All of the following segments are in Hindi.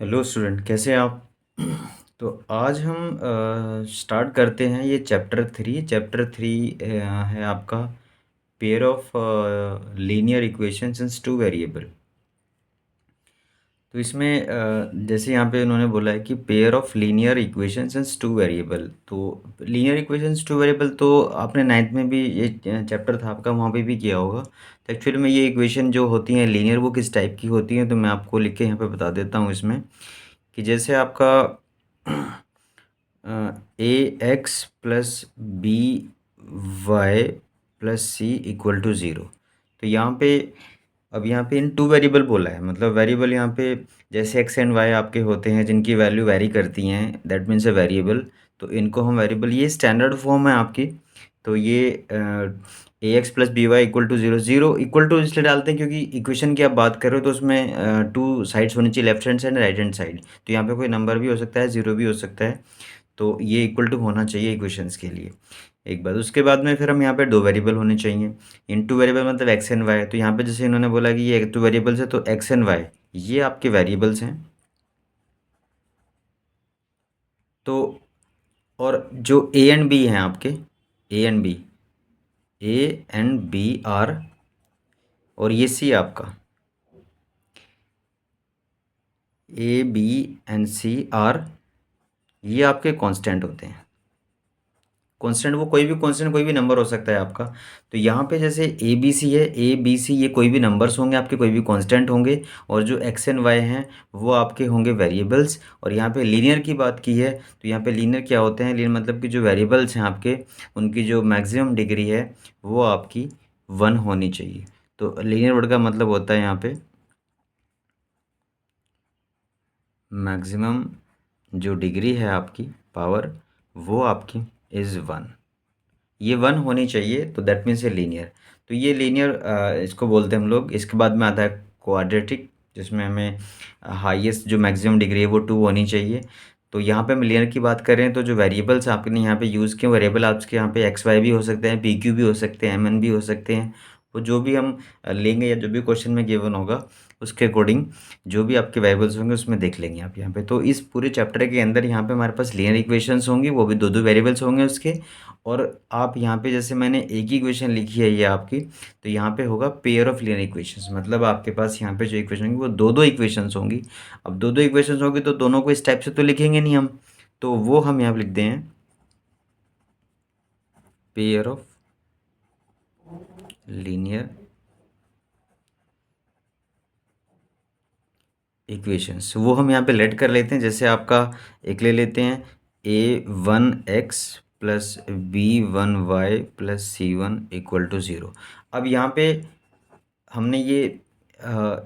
हेलो स्टूडेंट, कैसे हैं आप? तो आज हम स्टार्ट करते हैं ये चैप्टर थ्री है आपका pair of linear equations in two variable. तो इसमें जैसे यहाँ पे उन्होंने बोला है कि pair of linear equations in two variable. तो लीनियर इक्वेशंस टू वेरिएबल तो आपने नाइन्थ में भी ये चैप्टर था आपका, वहाँ पे भी किया होगा। तो एक्चुअली में ये इक्वेशन जो होती हैं लीनियर, वो किस टाइप की होती हैं, तो मैं आपको लिख के यहाँ पे बता देता हूँ इसमें कि जैसे आपका a x plus b y plus c equal to zero. तो यहाँ पे अब यहाँ पे इन टू वेरिएबल बोला है, मतलब वेरिएबल यहाँ पे जैसे एक्स एंड वाई आपके होते हैं जिनकी वैल्यू वेरी करती हैं, दैट मीन्स ए वेरिएबल। तो इनको हम वेरिएबल, ये स्टैंडर्ड फॉर्म है आपकी। तो ये a x plus b y equal to zero, zero equal to इसलिए डालते हैं क्योंकि इक्वेशन की आप बात कर रहे हो तो उसमें टू साइड्स होनी चाहिए, left hand side right hand side. तो यहाँ पे कोई नंबर भी हो सकता है, ज़ीरो भी हो सकता है। तो ये इक्वल टू होना चाहिए इक्वेशंस के लिए। एक बात, उसके बाद में फिर हम यहाँ पे दो वेरिएबल होने चाहिए। इन टू वेरिएबल मतलब एक्स एंड वाई। तो यहाँ पे जैसे इन्होंने बोला कि ये टू वेरिएबल्स है, तो एक्स एंड वाई ये आपके वेरिएबल्स हैं। तो और जो ए एंड बी हैं आपके, A and B, A and B are, और ये सी आपका, A B and C are, ये आपके कांस्टेंट होते हैं। कांस्टेंट वो कोई भी कांस्टेंट, कोई भी नंबर हो सकता है आपका। तो यहाँ पे जैसे ए बी सी है, ए बी सी ये कोई भी नंबर्स होंगे आपके, कोई भी कांस्टेंट होंगे। और जो एक्स एंड वाई हैं वो आपके होंगे वेरिएबल्स। और यहाँ पे लीनियर की बात की है, तो यहाँ पे लीनियर क्या होते हैं, लीनियर मतलब कि जो वेरिएबल्स हैं आपके, उनकी जो मैक्सिमम डिग्री है वो आपकी 1 होनी चाहिए। तो लीनियर वर्ड का मतलब होता है यहाँ पे मैक्सिमम जो डिग्री है आपकी पावर, वो आपकी इज़ 1। ये 1 होनी चाहिए, तो दैट मीन्स ये लीनियर। तो ये लीनियर इसको बोलते हैं हम लोग। इसके बाद में आता है क्वाड्रेटिक, जिसमें हमें हाईएस्ट जो मैक्सिमम डिग्री है वो 2 होनी चाहिए। तो यहाँ पे हम लीनियर की बात करें तो जो वेरिएबल्स आपने यहाँ पे यूज़ किए, वेरिएबल आपके यहाँ पे एक्स वाई भी हो सकते हैं, पी क्यू भी हो सकते हैं, एम एन भी हो सकते हैं। वो जो भी हम लेंगे या जो भी क्वेश्चन में गिवन होगा उसके अकॉर्डिंग जो भी आपके वेरिएबल्स होंगे उसमें देख लेंगे आप यहाँ पे। तो इस पूरे चैप्टर के अंदर यहाँ पे हमारे पास लीनियर इक्वेशंस होंगी, वो भी दो दो वेरिएबल्स होंगे उसके। और आप यहाँ पे जैसे मैंने एक ही इक्वेशन लिखी है ये आपकी, तो यहाँ पे होगा पेयर ऑफ लीनियर इक्वेशंस, मतलब आपके पास यहाँ पे जो इक्वेशन होंगी वो दो दो इक्वेशंस होंगी। अब दो दो इक्वेशंस होंगी तो दोनों को इस टाइप से तो लिखेंगे नहीं हम, तो वो हम यहाँ पे लिखते हैं पेयर ऑफ लीनियर इक्वेशंस। वो हम यहाँ पे लेट कर लेते हैं। जैसे आपका एक ले लेते हैं, a one x plus b one y plus c one equal to zero. अब यहाँ पे हमने ये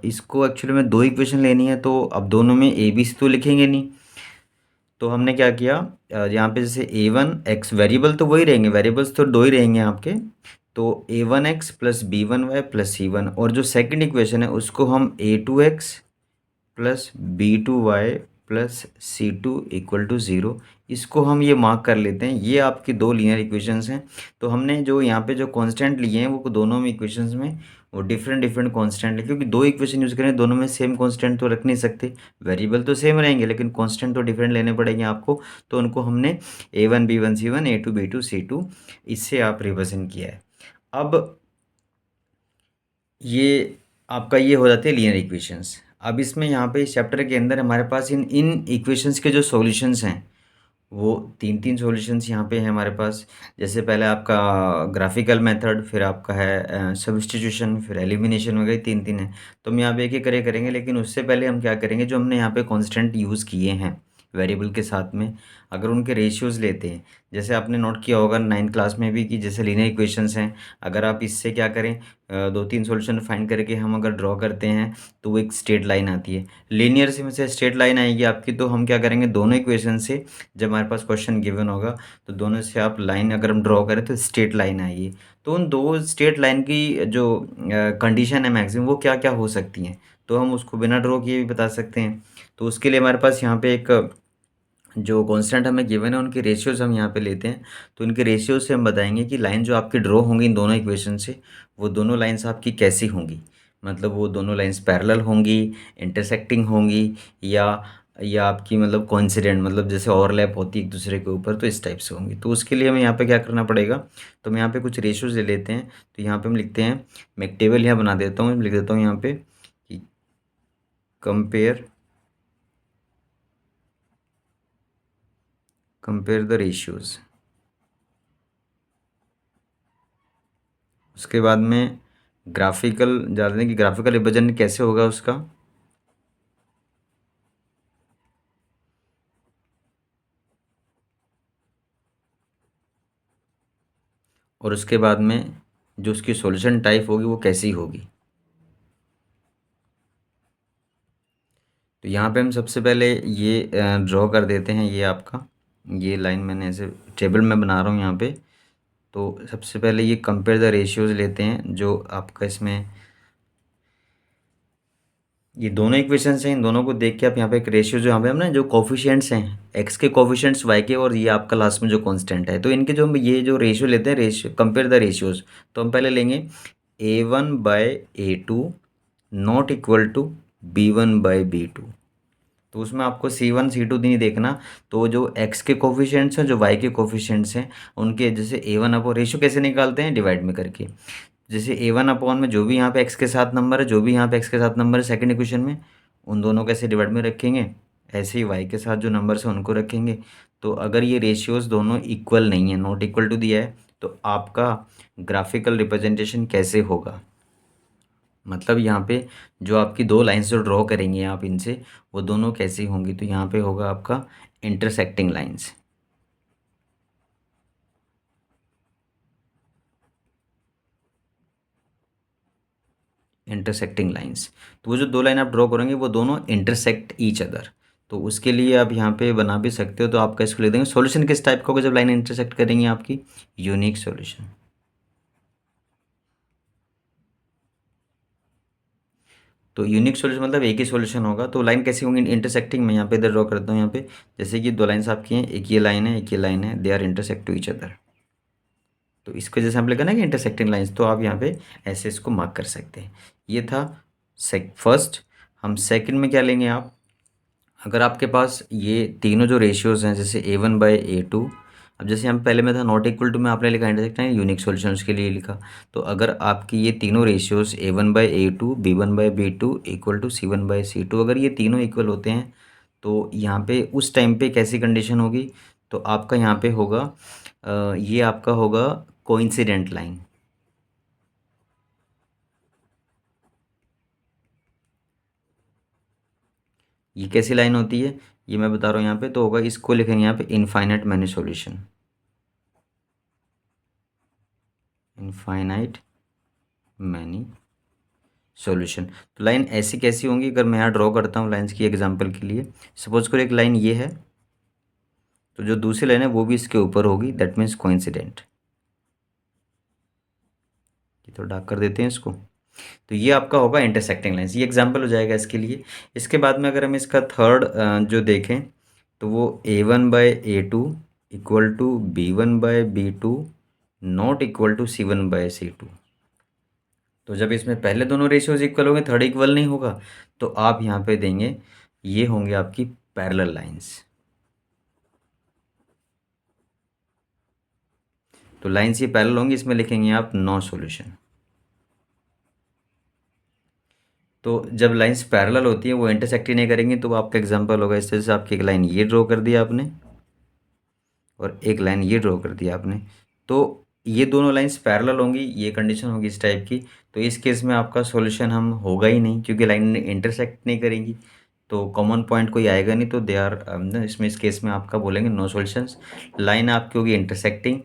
इसको एक्चुअली में दो इक्वेशन लेनी है, तो अब दोनों में ए बी सी तो लिखेंगे नहीं। तो हमने क्या किया, यहाँ पे जैसे ए वन एक्स, वेरिएबल तो वही रहेंगे, वेरिएबल्स तो दो ही रहेंगे आपके। तो a one x plus b one y plus c one, और जो सेकंड इक्वेशन है उसको हम a two x plus b two y plus c two equal to zero, इसको हम ये मार्क कर लेते हैं। ये आपकी दो लीनियर इक्वेशंस हैं। तो हमने जो यहाँ पे जो कांस्टेंट लिए हैं वो दोनों में इक्वेशंस में वो डिफरेंट डिफरेंट कांस्टेंट है, क्योंकि दो इक्वेशन यूज़ करें दोनों में सेम कांस्टेंट तो रख नहीं सकते। वेरिएबल तो सेम रहेंगे लेकिन कांस्टेंट तो डिफरेंट लेने पड़ेंगे आपको। तो उनको हमने a one b one c one, a two b two c two, इससे आप रिप्रेजेंट किया है। अब ये आपका ये हो जाते हैं लीनियर इक्वेशंस। अब इसमें यहाँ पे इस चैप्टर के अंदर हमारे पास इन इन इक्वेशंस के जो सॉल्यूशंस हैं वो तीन तीन सॉल्यूशंस यहाँ पे हैं हमारे पास। जैसे पहले आपका ग्राफिकल मेथड, फिर आपका है सब्स्टिट्यूशन, फिर एलिमिनेशन वगैरह, तीन तीन है। तो हम यहाँ पे एक एक करे करेंगे, लेकिन उससे पहले हम क्या करेंगे, जो हमने यहाँ पे कांस्टेंट यूज़ किए हैं वेरिएबल के साथ में, अगर उनके रेशियोज़ लेते हैं, जैसे आपने नोट किया होगा 9th क्लास में भी कि जैसे लीनियर इक्वेशंस हैं, अगर आप इससे क्या करें, दो तीन सॉल्यूशन फाइंड करके हम अगर ड्रॉ करते हैं तो वो एक स्ट्रेट लाइन आती है। लीनियर से में से स्ट्रेट लाइन आएगी आपकी, तो हम क्या करेंगे, दोनों इक्वेशन से जब हमारे पास क्वेश्चन गिवन होगा तो दोनों से आप लाइन अगर हम ड्रॉ करें तो स्ट्रेट लाइन आएगी। तो उन दो स्ट्रेट लाइन की जो कंडीशन है मैक्सिमम, वो क्या क्या हो सकती हैं, तो हम उसको बिना ड्रॉ किए भी बता सकते हैं। तो उसके लिए हमारे पास यहाँ पे एक जो कांस्टेंट हमें गिवन है उनके रेशियोज हम यहाँ पे लेते हैं। तो इनके रेशियोज से हम बताएंगे कि लाइन जो आपकी ड्रॉ होंगी इन दोनों इक्वेशन से, वो दोनों लाइन्स आपकी कैसी होंगी। मतलब वो दोनों लाइंस पैरेलल होंगी, इंटरसेक्टिंग होंगी, या आपकी मतलब कोइंसिडेंट, मतलब जैसे ओवरलैप होती है एक दूसरे के ऊपर, तो इस टाइप से होंगी। तो उसके लिए हमें यहाँ पे क्या करना पड़ेगा, तो हम यहाँ पे कुछ रेशियोज ले लेते हैं। तो यहाँ पे हम लिखते हैं, मैं एक टेबल यहाँ बना देता हूँ, लिख देता हूँ यहाँ पे कि कंपेयर द रेशियोज। उसके बाद में ग्राफिकल जानते हैं कि ग्राफिकल रिप्रेजेंट कैसे होगा उसका। और उसके बाद में जो उसकी सॉल्यूशन टाइप होगी वो कैसी होगी। तो यहाँ पे हम सबसे पहले ये ड्रॉ कर देते हैं, ये आपका ये लाइन मैंने ऐसे टेबल में बना रहा हूँ यहाँ पे। तो सबसे पहले ये कंपेयर द रेशियोज लेते हैं, जो आपका इसमें ये दोनों इक्वेशंस हैं, इन दोनों को देख के आप यहाँ पे एक रेशियो जो यहाँ पे हम ना जो कोफिशिएंट्स हैं, एक्स के कोफिशिएंट्स वाई के, और ये आपका लास्ट में जो कांस्टेंट है, तो इनके जो हम ये जो रेशियो लेते हैं, रेशियो कंपेयर द रेशियोज, तो हम पहले लेंगे A1/A2 not equal to B1/B2। तो उसमें आपको C1 C2 नहीं देखना। तो जो x के कोफिशिएंट्स हैं, जो y के कोफिशिएंट्स हैं, उनके जैसे A1 अपॉन रेशियो कैसे निकालते हैं, डिवाइड में करके। जैसे A1 अपॉन में जो भी यहाँ पे x के साथ नंबर है, जो भी यहाँ पे x के साथ नंबर है सेकंड इक्वेशन में, उन दोनों को ऐसे डिवाइड में रखेंगे। ऐसे ही y के साथ जो नंबर्स हैं उनको रखेंगे। तो अगर ये रेशियोज दोनों इक्वल नहीं है, नॉट इक्वल टू दिया है, तो आपका ग्राफिकल रिप्रेजेंटेशन कैसे होगा। मतलब यहाँ पे जो आपकी दो लाइंस जो ड्रॉ करेंगे आप इनसे, वो दोनों कैसी होंगी, तो यहाँ पे होगा आपका इंटरसेक्टिंग लाइंस। इंटरसेक्टिंग लाइंस, तो वो जो दो लाइन आप ड्रॉ करेंगे वो दोनों इंटरसेक्ट ईच अदर। तो उसके लिए आप यहाँ पे बना भी सकते हो। तो आप कैसे लिख देंगे, सॉल्यूशन किस टाइप का होगा जब लाइन इंटरसेक्ट करेंगी आपकी, यूनिक सॉल्यूशन। तो यूनिक सॉल्यूशन मतलब एक ही सॉल्यूशन होगा। तो लाइन कैसी होंगी इंटरसेक्टिंग, मैं यहाँ पे इधर ड्रॉ करता हूँ यहाँ पे। जैसे कि दो लाइन्स आपकी हैं, एक ये लाइन है, एक ये लाइन है, they are intersect to each other. तो इसको जैसे हम लिखा ना कि इंटरसेक्टिंग लाइंस, तो आप यहाँ पे ऐसे इसको मार्क कर सकते हैं। ये था फर्स्ट। हम सेकंड में क्या लेंगे आप, अगर आपके पास ये तीनों जो रेशियोज हैं, जैसे A1/A2, अब जैसे हम पहले में था नॉट इक्वल टू में आपने लिखा इंटरसेक्टिंग यूनिक सॉल्यूशंस के लिए लिखा। तो अगर आपकी ये तीनों ratios A1/A2 B1/B2 equal to C1/C2, अगर ये तीनों इक्वल होते हैं, तो यहाँ पे उस टाइम पे कैसी कंडीशन होगी, तो आपका यहाँ पे होगा ये आपका होगा कोइंसिडेंट लाइन। ये कैसी लाइन होती है, ये मैं बता रहा हूँ यहाँ पे। तो होगा, इसको लिखेंगे यहाँ पे infinite many solution, infinite many solution. तो लाइन ऐसी कैसी होंगी, अगर मैं यहाँ ड्रॉ करता हूँ लाइन्स की एग्जांपल के लिए, सपोज करो एक लाइन ये है, तो जो दूसरी लाइन है वो भी इसके ऊपर होगी, दैट मीन्स कोइंसिडेंट। ये तो डार्क कर देते हैं इसको। तो ये आपका होगा इंटरसेक्टिंग लाइन्स, ये एग्जांपल हो जाएगा इसके लिए। इसके बाद में अगर हम इसका थर्ड जो देखें, तो वो A1/A2 equal to B1/B2 not equal to C1/C2। तो जब इसमें पहले दोनों रेशियोज इक्वल होंगे, थर्ड इक्वल नहीं होगा, तो आप यहाँ पे देंगे, ये होंगे आपकी पैरेलल लाइंस। तो लाइंस ये पैरेलल होंगी, इसमें लिखेंगे आप नो सॉल्यूशन। तो जब लाइंस पैरेलल होती है, वो इंटरसेक्ट ही नहीं करेंगी, तो वो आपका एग्जांपल होगा इस तरह से, आपकी एक लाइन ये ड्रॉ कर दिया आपने और एक लाइन ये ड्रॉ कर दिया आपने। तो ये दोनों लाइंस पैरेलल होंगी, ये कंडीशन होगी इस टाइप की। तो इस केस में आपका सॉल्यूशन हम होगा ही नहीं, क्योंकि लाइन इंटरसेक्ट नहीं करेंगी, तो कॉमन पॉइंट कोई आएगा नहीं। तो दे आर इसमें इस केस में आपका बोलेंगे नो सॉल्यूशंस। लाइन आपकी होगी इंटरसेक्टिंग,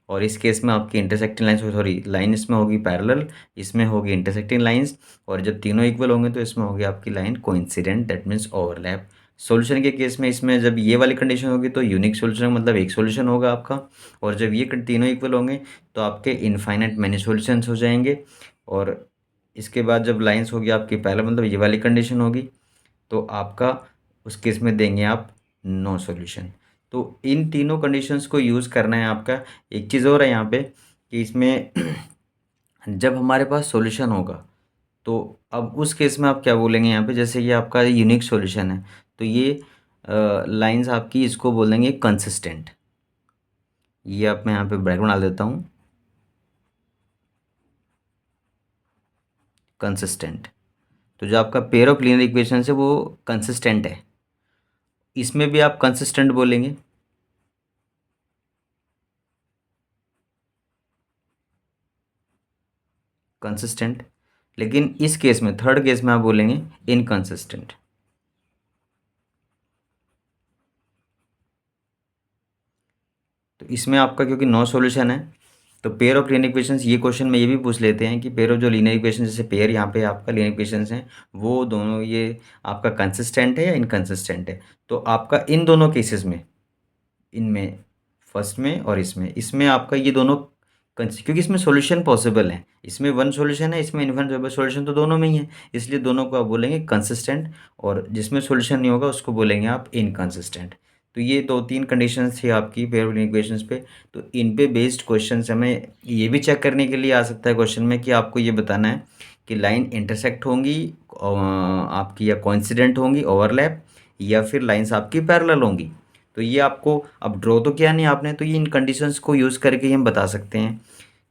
और इस केस में आपकी इंटरसेक्टिंग लाइन, सॉरी लाइन इसमें होगी पैरेलल, इसमें होगी इंटरसेक्टिंग लाइंस। और जब तीनों इक्वल होंगे तो इसमें होगी आपकी line coincident, that means overlap. Solution के केस में इसमें जब ये वाली कंडीशन होगी तो यूनिक सॉल्यूशन मतलब एक सॉल्यूशन होगा आपका। और जब ये तीनों इक्वल होंगे तो आपके इनफाइनाइट मैनी सॉल्यूशंस हो जाएंगे। और इसके बाद जब लाइंस होगी आपकी पहले मतलब ये वाली कंडीशन होगी, तो आपका उस केस में देंगे आप नो सॉल्यूशन। तो इन तीनों कंडीशंस को यूज़ करना है आपका। एक चीज़ और है यहाँ पे कि इसमें जब हमारे पास सॉल्यूशन होगा, तो अब उस केस में आप क्या बोलेंगे यहाँ पे, जैसे ये आपका यूनिक सॉल्यूशन है, तो ये लाइंस आपकी इसको बोलेंगे कंसिस्टेंट। ये आप मैं यहाँ पे ब्रैकेट बना देता हूँ, कंसिस्टेंट। तो जो आपका पेयर ऑफ लीनियर इक्वेशन है वो कंसिस्टेंट है, इसमें भी आप कंसिस्टेंट बोलेंगे, कंसिस्टेंट। लेकिन इस केस में, थर्ड केस में आप बोलेंगे इनकंसिस्टेंट। तो इसमें आपका क्योंकि नो सॉल्यूशन है, तो पेयर ऑफ लीनियर इक्वेशंस, ये क्वेश्चन में ये भी पूछ लेते हैं कि पेयर ऑफ जो लीनियर इक्वेशन, जैसे पेयर यहाँ पे आपका लीनियर इक्वेशंस हैं, वो दोनों ये आपका कंसिस्टेंट है या इनकंसिस्टेंट है। तो आपका इन दोनों केसेस में, इनमें फर्स्ट में और इसमें, इसमें आपका ये दोनों क्योंकि इसमें सॉल्यूशन पॉसिबल है, इसमें वन सॉल्यूशन है, इसमें इनफिनिट सॉल्यूशन, तो दोनों में ही है, इसलिए दोनों को आप बोलेंगे कंसिस्टेंट, और जिसमें सॉल्यूशन नहीं होगा उसको बोलेंगे आप इनकंसिस्टेंट। तो ये दो तीन कंडीशंस थी आपकी पेयर ऑफ इक्वेशंस पे। तो इन पे बेस्ड क्वेश्चन हमें ये भी चेक करने के लिए आ सकता है क्वेश्चन में कि आपको ये बताना है कि लाइन इंटरसेक्ट होंगी आपकी, या कोइंसिडेंट होंगी, ओवरलैप, या फिर लाइंस आपकी पैरेलल होंगी। तो ये आपको अब ड्रॉ तो किया नहीं आपने, तो ये इन कंडीशंस को यूज़ करके ही हम बता सकते हैं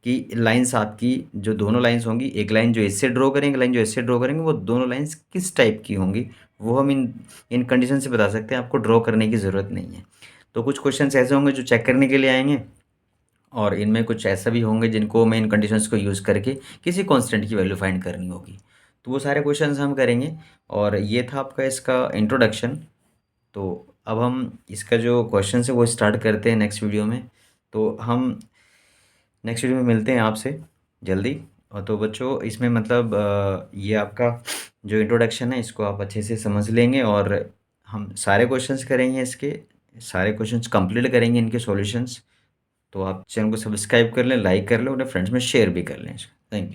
कि लाइंस आपकी जो दोनों लाइंस होंगी, एक लाइन जो इससे ड्रॉ करेंगे, लाइन जो इससे ड्रॉ करेंगे, वो दोनों लाइंस किस टाइप की होंगी, वो हम इन इन कंडीशन से बता सकते हैं, आपको ड्रॉ करने की ज़रूरत नहीं है। तो कुछ क्वेश्चन ऐसे होंगे जो चेक करने के लिए आएंगे, और इनमें कुछ ऐसा भी होंगे जिनको मैं इन कंडीशंस को यूज़ करके किसी कांस्टेंट की वैल्यू फाइंड करनी होगी। तो वो सारे क्वेश्चंस हम करेंगे, और ये था आपका इसका इंट्रोडक्शन। तो अब हम इसका जो क्वेश्चन है वो स्टार्ट करते हैं नेक्स्ट वीडियो में। तो हम नेक्स्ट वीडियो में मिलते हैं आपसे जल्दी। और तो बच्चों, इसमें मतलब ये आपका जो इंट्रोडक्शन है इसको आप अच्छे से समझ लेंगे, और हम सारे क्वेश्चंस करेंगे, इसके सारे क्वेश्चंस कंप्लीट करेंगे, इनके सॉल्यूशंस। तो आप चैनल को सब्सक्राइब कर लें, लाइक कर लें, और अपने फ्रेंड्स में शेयर भी कर लें। Thank you.